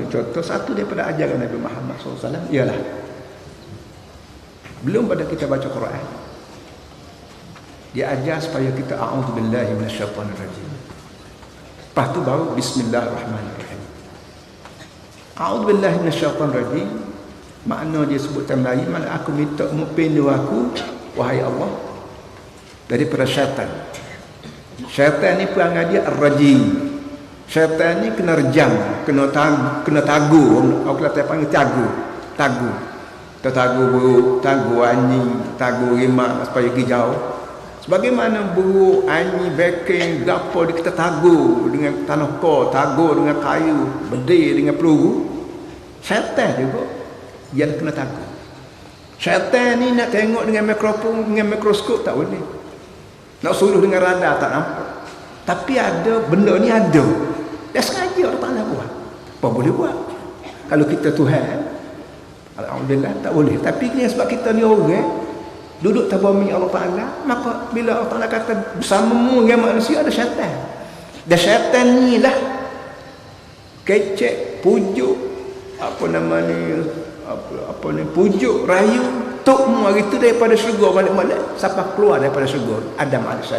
contoh satu daripada ajaran Nabi Muhammad SAW ialah belum pada kita baca Quran, dia ajar supaya kita a'udzubillahi minasyaitonirrajim. Lepas tu baru bismillahirrahmanirrahim. A'udzubillahi minasyaitonirrajim makna dia sebutan Melayu, mana aku minta pelindung aku wahai Allah daripada syaitan. Syaitan ni perangai dia ar-rajim. Syaitan ni kena rejam, kena tagu. Orang Kelantan panggil tagu. Tagu buruk, tagu anjing, tagu rimak supaya pergi jauh. Sebagaimana buruk, anjing, beken, gapo kita tagu dengan tanah kor, tagu dengan kayu, bedil dengan peluru. Syaitan juga dia kena tagu. Syaitan ni nak tengok dengan mikrofon, dengan mikroskop tak boleh. Nak suruh dengan radar tak nampak. Tapi ada benda ni ada. Dia sengaja Allah Ta'ala buat. Apa boleh buat? Kalau kita Tuhan, alhamdulillah tak boleh. Tapi sebab kita ni orang duduk tabami Allah Ta'ala, maka bila Allah Ta'ala kata bersamamu dengan manusia ada syaitan. Dan syaitan ni lah kecek, pujuk, pujuk, rayu, tukmu hari tu daripada syurga balik-balik sampai keluar daripada syurga Adam AS.